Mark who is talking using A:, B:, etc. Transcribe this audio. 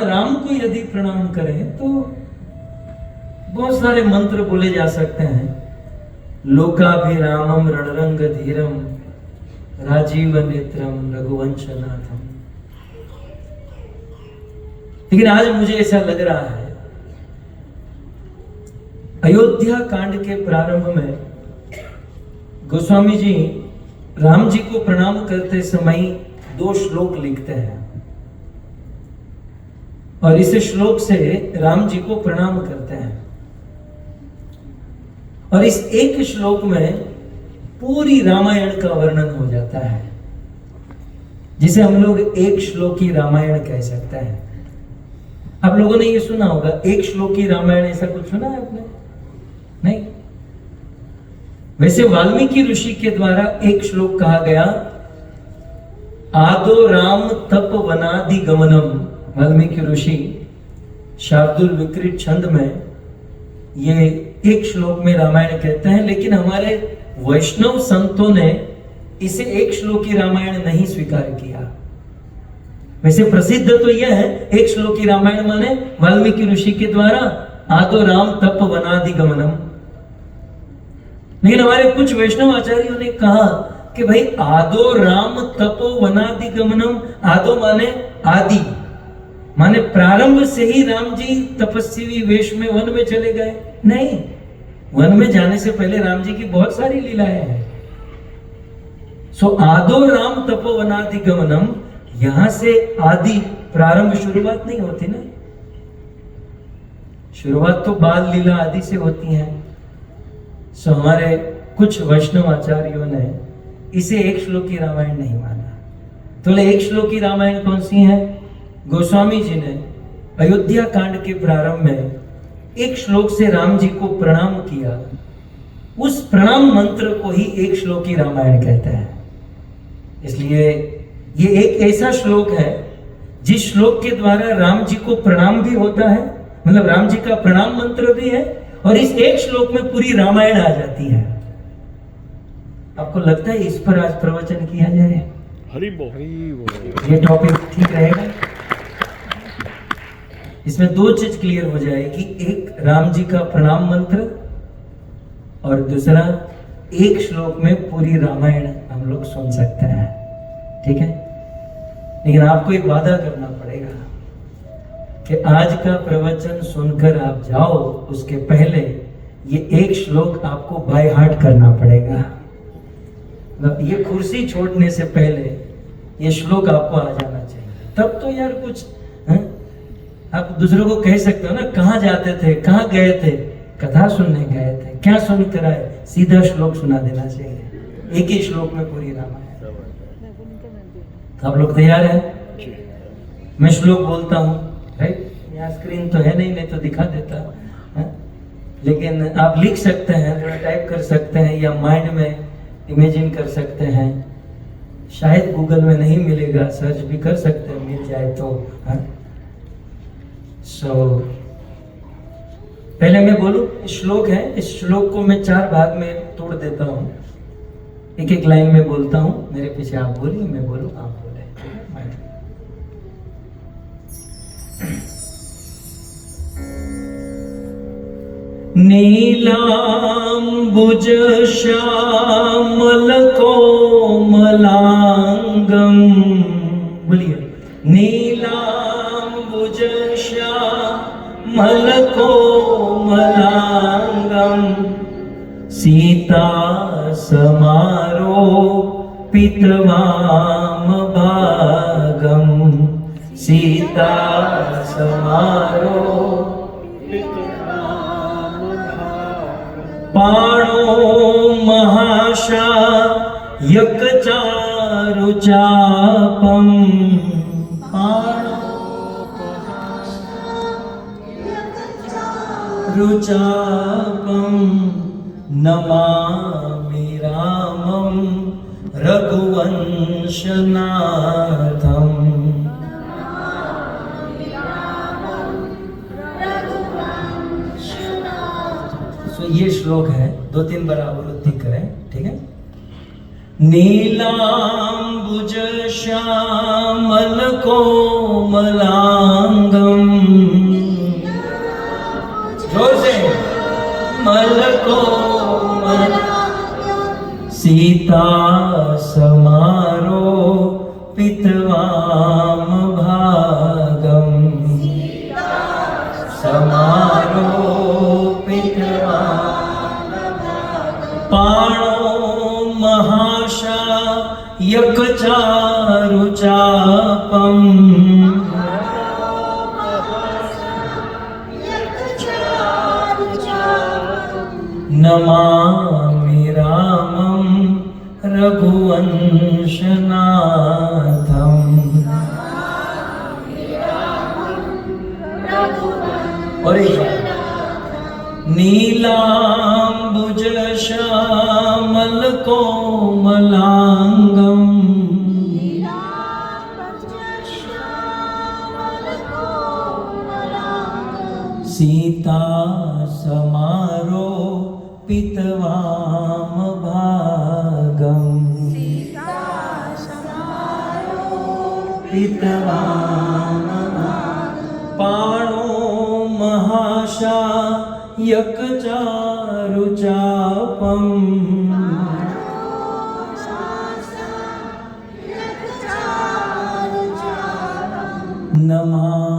A: राम को यदि प्रणाम करें तो बहुत सारे मंत्र बोले जा सकते हैं। लोकाभिरामम रणरंग धीरम राजीव नेत्रम रघुवंशनाथम। लेकिन आज मुझे ऐसा लग रहा है, अयोध्या कांड के प्रारंभ में गोस्वामी जी राम जी को प्रणाम करते समय 2 श्लोक लिखते हैं और इस श्लोक से राम जी को प्रणाम करते हैं। और इस एक श्लोक में पूरी रामायण का वर्णन हो जाता है, जिसे हम लोग एक श्लोकी रामायण कह सकते हैं। आप लोगों ने ये सुना होगा, एक श्लोकी रामायण, ऐसा कुछ सुना है आपने? नहीं। वैसे वाल्मीकि ऋषि के द्वारा एक श्लोक कहा गया, आदो राम तप वनादि गमनम। वाल्मीकि ऋषि शार्दुल विकृत छंद में ये एक श्लोक में रामायण कहते हैं, लेकिन हमारे वैष्णव संतों ने इसे एक श्लोकी रामायण नहीं स्वीकार किया। वैसे प्रसिद्ध तो यह है, एक श्लोकी रामायण माने वाल्मीकि ऋषि के द्वारा आदो राम तप वनादि गमनम। लेकिन हमारे कुछ वैष्णव आचार्यों ने कहा कि भाई आदो राम तपो वनादि गमनम, आदो माने आदि, माने प्रारंभ से ही राम जी तपस्वी वेश में वन में चले गए? नहीं, वन में जाने से पहले राम जी की बहुत सारी लीलाएं हैं। सो आदो राम तपो वनादि गमनम, यहां से आदि प्रारंभ शुरुआत नहीं होती ना, शुरुआत तो बाल लीला आदि से होती है। सो हमारे कुछ वैष्णव आचार्यों ने इसे एक श्लोकी रामायण नहीं माना। तो एक श्लोकी रामायण कौन सी है? गोस्वामी जी ने अयोध्या कांड के प्रारंभ में एक श्लोक से राम जी को प्रणाम किया, उस प्रणाम मंत्र को ही एक श्लोकी रामायण कहते हैं। इसलिए ये एक ऐसा श्लोक है जिस श्लोक के द्वारा राम जी को प्रणाम भी होता है, मतलब राम जी का प्रणाम मंत्र भी है, और इस एक श्लोक में पूरी रामायण आ जाती है। आपको लगता है इस पर आज प्रवचन किया जाए?
B: हरि बोल।
A: ये टॉपिक ठीक रहेगा? इसमें 2 चीज क्लियर हो जाएगी, एक राम जी का प्रणाम मंत्र और दूसरा एक श्लोक में पूरी रामायण हम लोग सुन सकते हैं। ठीक है? लेकिन आपको एक वादा करना पड़ेगा कि आज का प्रवचन सुनकर आप जाओ, उसके पहले ये एक श्लोक आपको बाय हार्ट करना पड़ेगा। मतलब ये कुर्सी छोड़ने से पहले ये श्लोक आपको आ जाना चाहिए, तब तो यार कुछ आप दूसरों को कह सकते हो ना, कहाँ जाते थे, कहाँ गए थे, कथा सुनने गए थे, क्या सुन कर आए, सीधा श्लोक सुना देना चाहिए, एक ही श्लोक में पूरी रामायण। आप लोग तैयार हैं? मैं श्लोक बोलता हूँ, राइट? यहाँ स्क्रीन तो है नहीं तो दिखा देता है? लेकिन आप लिख सकते हैं, थोड़ा टाइप कर सकते हैं, या माइंड में इमेजिन कर सकते हैं। शायद गूगल में नहीं मिलेगा, सर्च भी कर सकते हैं, मिल जाए तो। पहले मैं बोलूं, श्लोक है, इस श्लोक को मैं 4 भाग में तोड़ देता हूं, एक एक लाइन में बोलता हूं, मेरे पीछे आप बोलिए, मैं बोलूं आप बोले। नीलांबुज श्यामल कोमलांगम, बोलिए, नीलांबुज श्यामल कोमलांगम सीता समारोपित वामभागम, सीता समारोपित पाणो महाशायक चारुचापम, रुचापम नमामि रामं रघुवंशनाथम। ये श्लोक है, 2-3 बार आवृत्ति करें, ठीक है? नीलांबुज श्यामल कोमलांगम सीता समारो पितवाम भागम समारो पितवाम पाणो महाशा यकचारु चापम नमामि रामं रघुवंशनाथम। और एक बार नीलांबुज श्यामल कोमलांगम सीता समारो पितवाम भागम पितवाम पाणो महाशा यकचारु चापम नमा